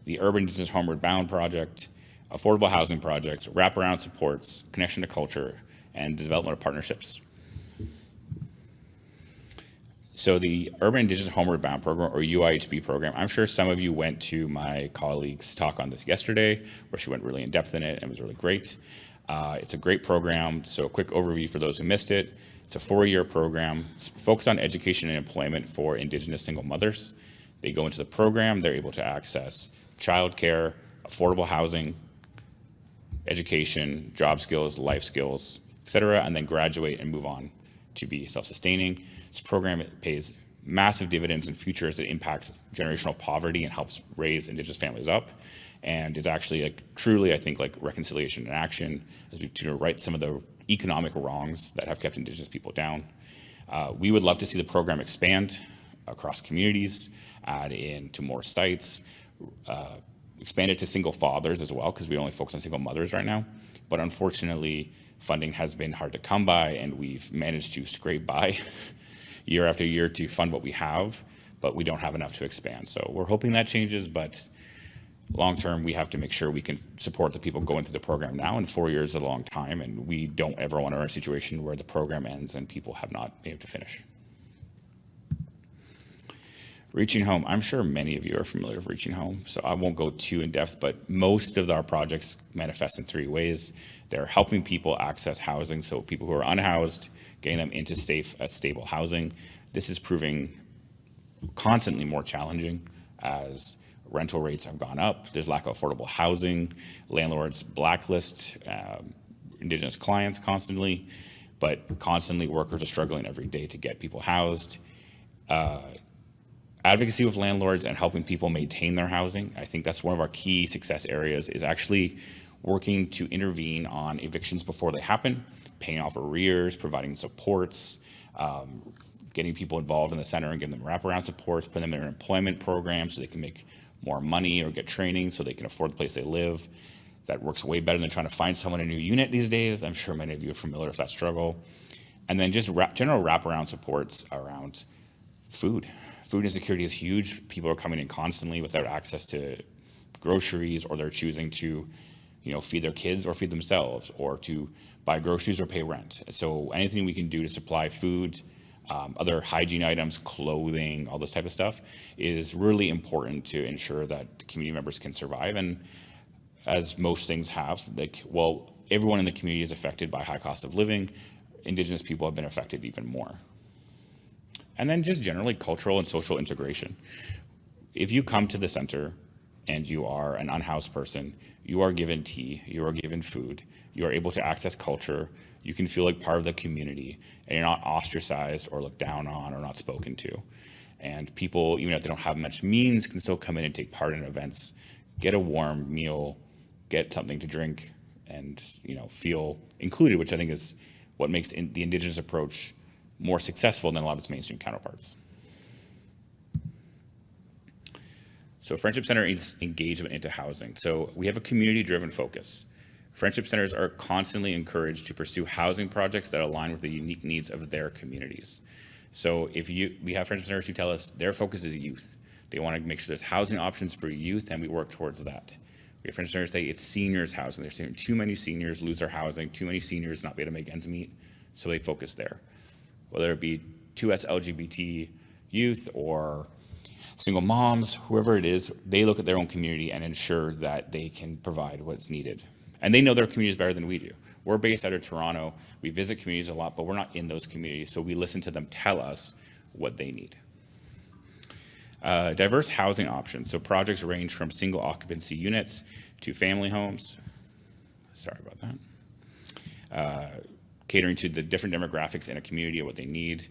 The Urban Indigenous Homeward Bound Project, affordable housing projects, wraparound supports, connection to culture, and development of partnerships. So the Urban Indigenous Homeward Bound Program, or UIHB program, I'm sure some of you went to my colleague's talk on this yesterday, where she went really in depth in it and was really great. It's a great program. So a quick overview for those who missed it. It's a 4-year program. It's focused on education and employment for Indigenous single mothers. They go into the program, they're able to access childcare, affordable housing, education, job skills, life skills, etc., and then graduate and move on to be self-sustaining. This program pays massive dividends in future as it impacts generational poverty and helps raise Indigenous families up, and is actually truly, I think, reconciliation in action as we try to right some of the economic wrongs that have kept Indigenous people down. We would love to see the program expand across communities, add into more sites, expand it to single fathers as well, because we only focus on single mothers right now. But unfortunately, funding has been hard to come by, and we've managed to scrape by year after year to fund what we have, but we don't have enough to expand. So we're hoping that changes, but long term, we have to make sure we can support the people going through the program now, and 4 years is a long time, and we don't ever want to earn a situation where the program ends and people have not been able to finish. Reaching Home, I'm sure many of you are familiar with Reaching Home, so I won't go too in depth, but most of our projects manifest in 3 ways. They're helping people access housing, so people who are unhoused, getting them into safe, stable housing. This is proving constantly more challenging as rental rates have gone up. There's lack of affordable housing. Landlords blacklist Indigenous clients constantly, but constantly workers are struggling every day to get people housed. Advocacy with landlords and helping people maintain their housing. I think that's one of our key success areas, is actually working to intervene on evictions before they happen, paying off arrears, providing supports, getting people involved in the center and giving them wraparound supports, putting them in an employment program so they can make more money or get training so they can afford the place they live. That works way better than trying to find someone a new unit these days. I'm sure many of you are familiar with that struggle. And then just general wraparound supports around food. Food insecurity is huge. People are coming in constantly without access to groceries, or they're choosing to, feed their kids or feed themselves, or to buy groceries or pay rent. So anything we can do to supply food, other hygiene items, clothing, all this type of stuff is really important to ensure that the community members can survive. And as most things have, everyone in the community is affected by high cost of living. Indigenous people have been affected even more. And then just generally cultural and social integration. If you come to the center and you are an unhoused person, you are given tea, you are given food, you are able to access culture, you can feel like part of the community, and you're not ostracized or looked down on or not spoken to. And people, even if they don't have much means, can still come in and take part in events, get a warm meal, get something to drink, and feel included, which I think is what makes the Indigenous approach more successful than a lot of its mainstream counterparts. So Friendship Center is engagement into housing. So we have a community-driven focus. Friendship Centers are constantly encouraged to pursue housing projects that align with the unique needs of their communities. So we have Friendship Centers who tell us their focus is youth. They want to make sure there's housing options for youth, and we work towards that. We have Friendship Centers say it's seniors housing. They're seeing too many seniors lose their housing, too many seniors not be able to make ends meet, so they focus there. Whether it be 2S LGBT youth or single moms, whoever it is, they look at their own community and ensure that they can provide what's needed. And they know their communities better than we do. We're based out of Toronto. We visit communities a lot, but we're not in those communities, so we listen to them tell us what they need. Diverse housing options. So projects range from single occupancy units to family homes. Sorry about that. Catering to the different demographics in a community and what they need.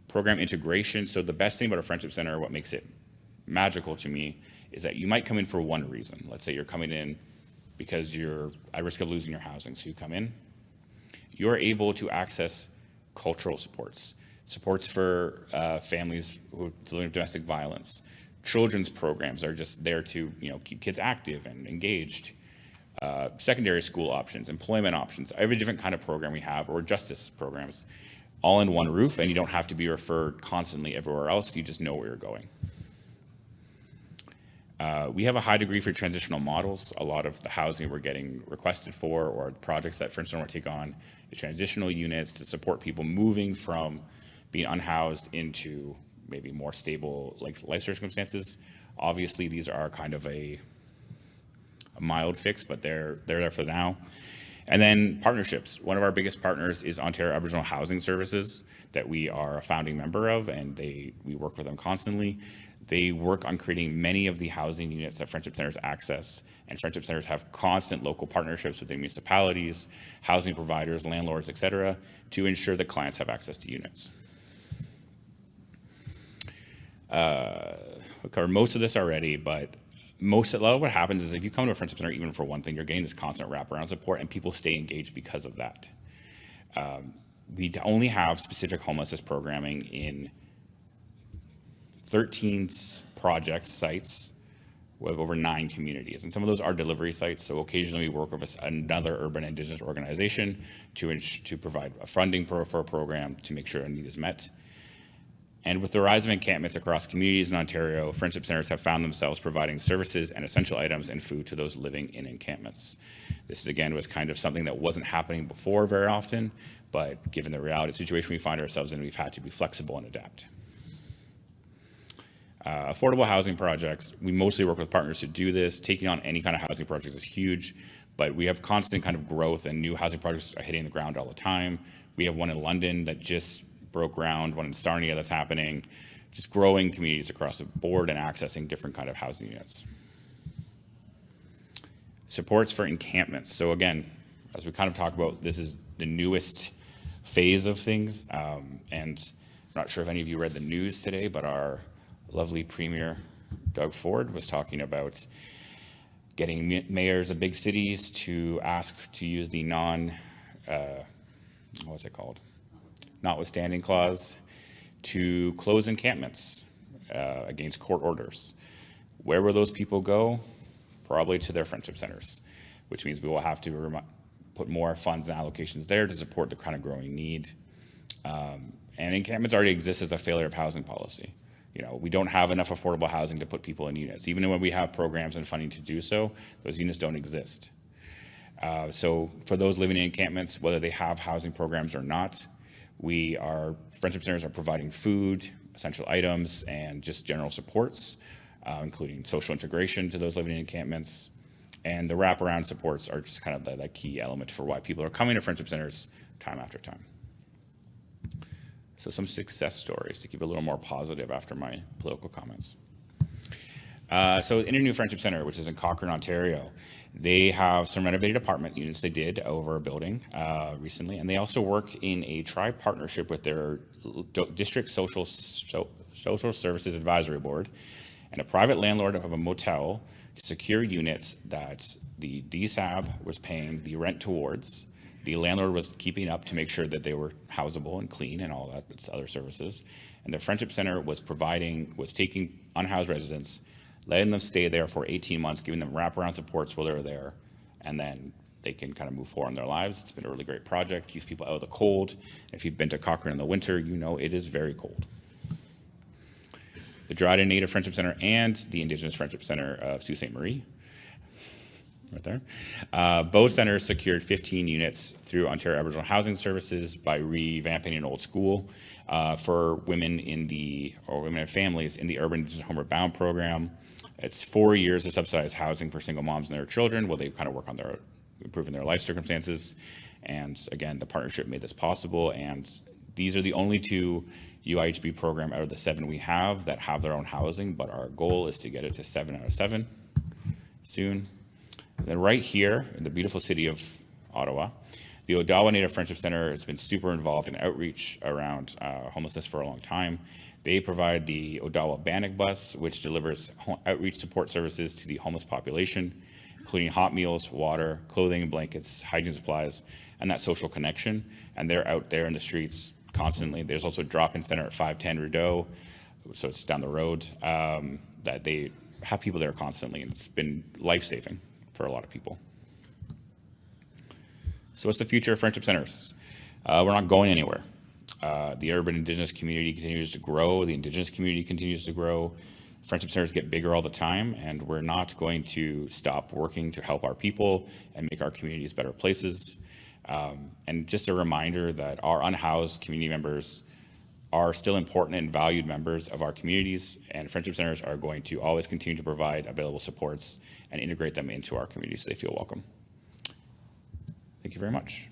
Program integration. So the best thing about a Friendship Center, what makes it magical to me, is that you might come in for one reason. Let's say you're coming in because you're at risk of losing your housing, so you come in. You're able to access cultural supports for families who are dealing with domestic violence. Children's programs are just there to keep kids active and engaged. Secondary school options, employment options, every different kind of program we have, or justice programs, all in one roof, and you don't have to be referred constantly everywhere else. You just know where you're going. We have a high degree for transitional models. A lot of the housing we're getting requested for, or projects that Friendship Center will take on, is transitional units to support people moving from being unhoused into maybe more stable life circumstances. Obviously, these are kind of a mild fix, but they're there for now. And then partnerships. One of our biggest partners is Ontario Aboriginal Housing Services that we are a founding member of, and we work with them constantly. They work on creating many of the housing units that Friendship Centers access, and Friendship Centers have constant local partnerships with the municipalities, housing providers, landlords, et cetera, to ensure that clients have access to units. We'll cover most of this already, but a lot of what happens is if you come to a Friendship Center, even for one thing, you're getting this constant wraparound support, and people stay engaged because of that. We only have specific homelessness programming in 13 project sites with over 9 communities. And some of those are delivery sites, so occasionally we work with another urban Indigenous organization to provide funding for a program to make sure a need is met. And with the rise of encampments across communities in Ontario, Friendship Centers have found themselves providing services and essential items and food to those living in encampments. This, again, was kind of something that wasn't happening before very often, but given the reality of the situation we find ourselves in, we've had to be flexible and adapt. affordable housing projects. We mostly work with partners to do this. Taking on any kind of housing projects is huge, but we have constant kind of growth and new housing projects are hitting the ground all the time. We have one in London that just broke ground, one in Sarnia that's happening, just growing communities across the board and accessing different kind of housing units. Supports for encampments. So again, as we kind of talk about, this is the newest phase of things. And I'm not sure if any of you read the news today, but our lovely Premier Doug Ford was talking about getting mayors of big cities to ask to use the notwithstanding clause to close encampments against court orders. Where will those people go? Probably to their friendship centers, which means we will have to put more funds and allocations there to support the kind of growing need. And encampments already exist as a failure of housing policy. You know, we don't have enough affordable housing to put people in units. Even when we have programs and funding to do so, those units don't exist. So for those living in encampments, whether they have housing programs or not, our friendship centers are providing food, essential items, and just general supports, including social integration to those living in encampments. And the wraparound supports are just kind of the key element for why people are coming to friendship centers time after time. So some success stories to keep it a little more positive after my political comments. So in a new friendship center, which is in Cochrane, Ontario, they have some renovated apartment units they did over a building recently, and they also worked in a tri-partnership with their district social services advisory board and a private landlord of a motel to secure units that the DSAB was paying the rent towards. The landlord was keeping up to make sure that they were housable and clean and all that, that's other services. And the friendship center was taking unhoused residents, letting them stay there for 18 months, giving them wraparound supports while they're there, and then they can kind of move forward in their lives. It's been a really great project, keeps people out of the cold. If you've been to Cochrane in the winter, you know it is very cold. The Dryden Native Friendship Center and the Indigenous Friendship Center of Sault Ste. Marie, right there. Both centers secured 15 units through Ontario Aboriginal Housing Services by revamping an old school for women women and families in the Urban Indigenous Homeward Bound program. It's 4 years of subsidized housing for single moms and their children while they kind of work on improving their life circumstances. And again, the partnership made this possible. And these are the only two UIHB program out of the 7 we have that have their own housing, but our goal is to get it to 7 out of 7 soon. And then right here in the beautiful city of Ottawa, the Odawa Native Friendship Center has been super involved in outreach around homelessness for a long time. They provide the Odawa Bannock Bus, which delivers outreach support services to the homeless population, including hot meals, water, clothing, blankets, hygiene supplies, and that social connection. And they're out there in the streets constantly. There's also a drop-in center at 510 Rideau, so it's down the road, that they have people there constantly, and it's been life-saving for a lot of people. So what's the future of friendship centers? We're not going anywhere. The urban Indigenous community continues to grow. The Indigenous community continues to grow. Friendship centers get bigger all the time, and we're not going to stop working to help our people and make our communities better places. And just a reminder that our unhoused community members are still important and valued members of our communities, and friendship centers are going to always continue to provide available supports and integrate them into our communities so they feel welcome. Thank you very much.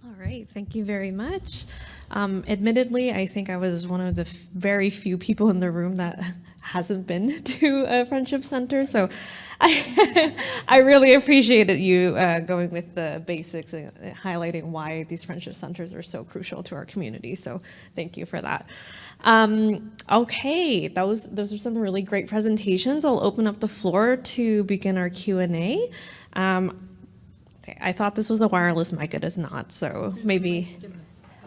All right, thank you very much. Admittedly, I think I was one of the very few people in the room that hasn't been to a friendship center, so I really appreciated you going with the basics and highlighting why these friendship centers are so crucial to our community, so thank you for that. Okay, those are some really great presentations. I'll open up the floor to begin our Q&A. Okay, I thought this was a wireless mic, it is not, so maybe...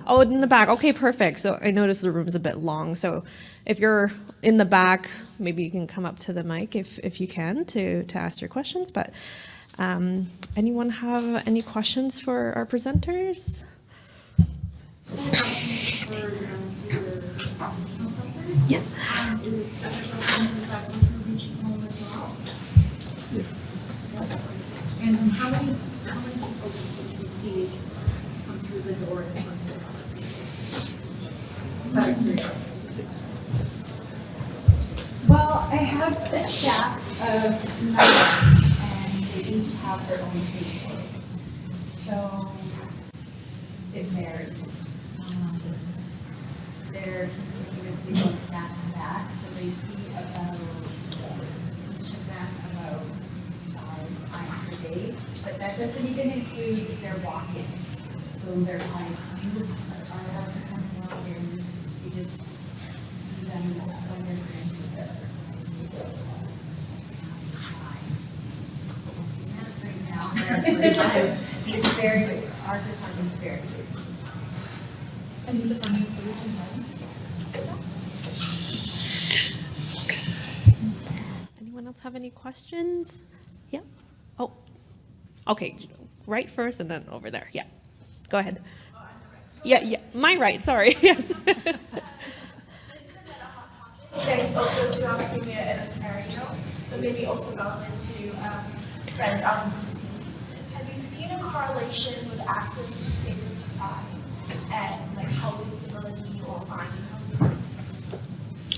Oh, in the back. Okay, perfect. So I noticed the room's a bit long. So if you're in the back, maybe you can come up to the mic if you can to ask your questions. But anyone have any questions for our presenters? Yeah. And how many people did you see come through the door and come through? Sorry, Well, I have a staff of 9, and they each have their own caseload. So it varies. They're continuously going back to back, so they see about each of them about 5 times a day. But that doesn't even include their walk-in. So their clients do are allowed to come and walk in. You just see them when they're finished there. It's very good. Our department's very good. And you live on the solution, Anyone else have any questions? Yeah. Oh, okay. Right first and then over there. Yeah. Go ahead. Yeah. My right. Sorry. Yes. Thanks also to Premier in Ontario, but maybe also relevant to friends out in BC. Have you seen a correlation with access to safer supply and like housing stability or finding housing?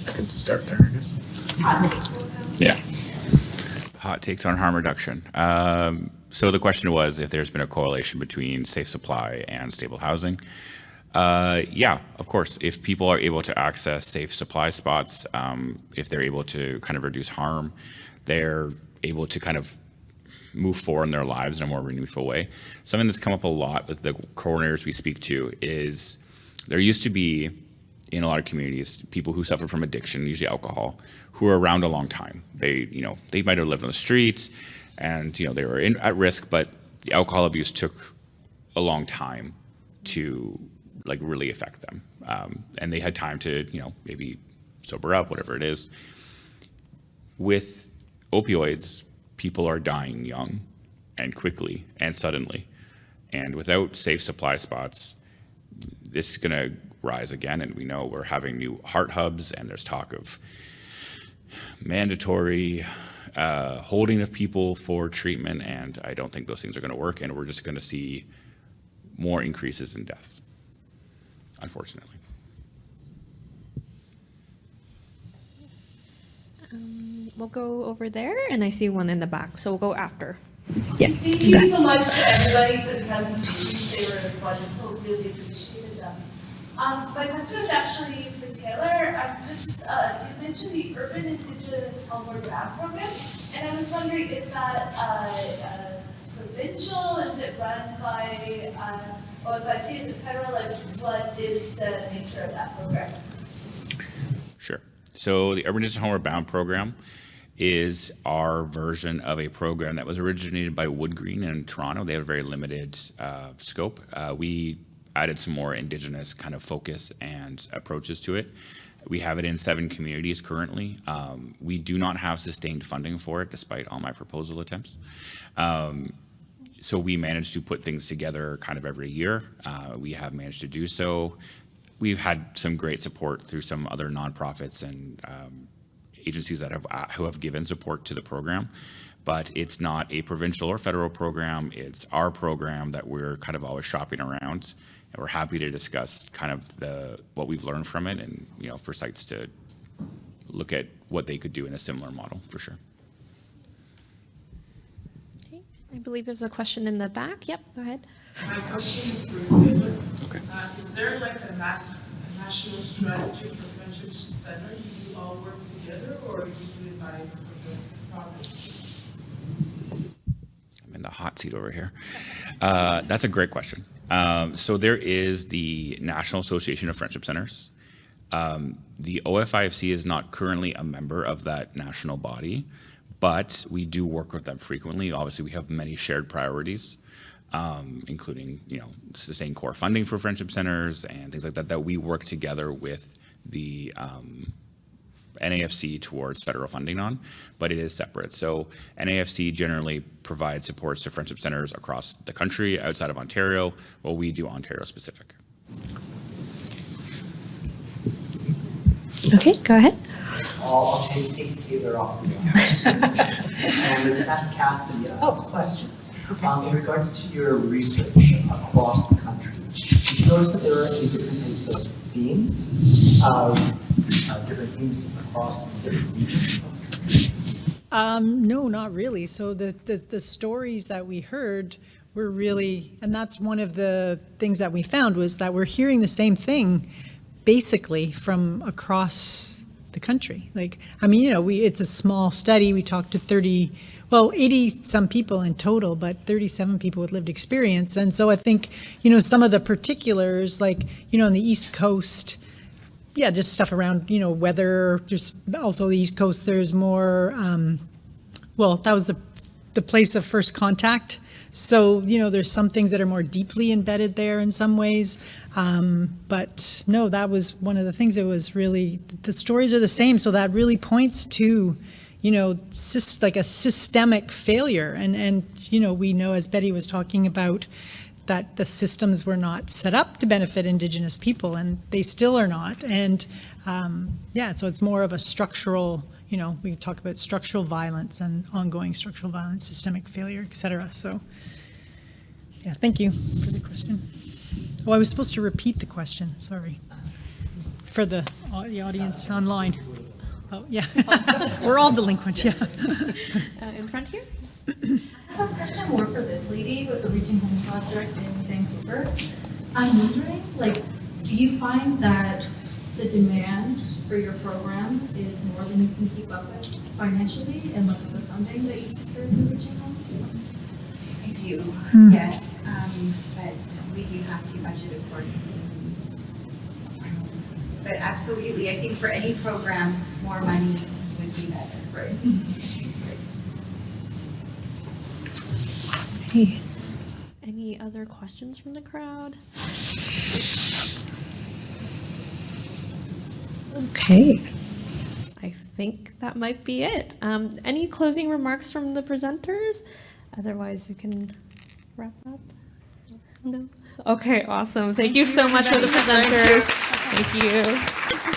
I can start there, I guess. Hot takes will come. Yeah. Hot takes on harm reduction. So the question was if there's been a correlation between safe supply and stable housing. Yeah, of course. If people are able to access safe supply spots, if they're able to kind of reduce harm, they're able to kind of move forward in their lives in a more meaningful way. Something that's come up a lot with the coroners we speak to is there used to be, in a lot of communities, people who suffer from addiction, usually alcohol, who are around a long time. They might have lived on the streets and, they were at risk, but the alcohol abuse took a long time to really affect them. And they had time to, maybe sober up, whatever it is. With opioids, people are dying young and quickly and suddenly. And without safe supply spots, this is gonna rise again. And we know we're having new heart hubs and there's talk of mandatory holding of people for treatment. And I don't think those things are gonna work. And we're just gonna see more increases in deaths, unfortunately. We'll go over there, and I see one in the back, so we'll go after. Thank you so much to everybody for the presentations. They were wonderful. Really appreciated them. My question is actually for Taylor. You mentioned the Urban Indigenous Homelessness program, and I was wondering, is that provincial? Is it run by, or if I see is it federal? What is the nature of that program? Sure. So the Urban Indigenous Homeward Bound program is our version of a program that was originated by Wood Green in Toronto. They have a very limited scope. We added some more Indigenous kind of focus and approaches to it. We have it in 7 communities currently. We do not have sustained funding for it, despite all my proposal attempts. So we managed to put things together kind of every year. We have managed to do so. We've had some great support through some other nonprofits and agencies that who have given support to the program, but it's not a provincial or federal program. It's our program that we're kind of always shopping around, and we're happy to discuss kind of what we've learned from it, and for sites to look at what they could do in a similar model for sure. Okay, I believe there's a question in the back. Yep, go ahead. My question is for Taylor. Okay. Is there like a national strategy for Friendship Center? Do you all work together, or do you do it by province? I'm in the hot seat over here. That's a great question. So there is the National Association of Friendship Centers. The OFIFC is not currently a member of that national body, but we do work with them frequently. Obviously, we have many shared priorities, including sustained core funding for friendship centers and things like that, that we work together with the NAFC towards federal funding on, but it is separate. So NAFC generally provides supports to friendship centers across the country outside of Ontario, while we do Ontario specific. Okay, go ahead. I'll take Taylor off the line. And let's ask Cathy a question. In regards to your research across the country, did you notice that there are any different types of themes, different themes across the different regions? No, not really. So the stories that we heard were really, and that's one of the things that we found, was that we're hearing the same thing basically from across the country. Like, I mean, it's a small study. We talked to 80 some people in total, but 37 people with lived experience. And so I think, some of the particulars, like, on the East Coast, yeah, just stuff around, weather. There's also the East Coast, there's more, that was the place of first contact. So, there's some things that are more deeply embedded there in some ways. But no, that was one of the things. It was really, the stories are the same. So that really points to, like a systemic failure. And we know, as Betty was talking about, that the systems were not set up to benefit Indigenous people, and they still are not. And so it's more of a structural, we talk about structural violence and ongoing structural violence, systemic failure, et cetera. So, yeah, thank you for the question. Oh, I was supposed to repeat the question, sorry, for the audience online. Oh, yeah, we're all delinquent, yeah. In front here? I have a question more for this lady with the Reaching Home Project in Vancouver. I'm wondering, do you find that the demand for your program is more than you can keep up with financially and look at the funding that you've secured for Reaching Home? I do, yes, but we do have to budget accordingly. But absolutely, I think for any program, more money would be better. Right. Hey. Any other questions from the crowd? Okay. I think that might be it. Any closing remarks from the presenters? Otherwise, we can wrap up. No? Okay, awesome. Thank you so much for the presenters. Thank you.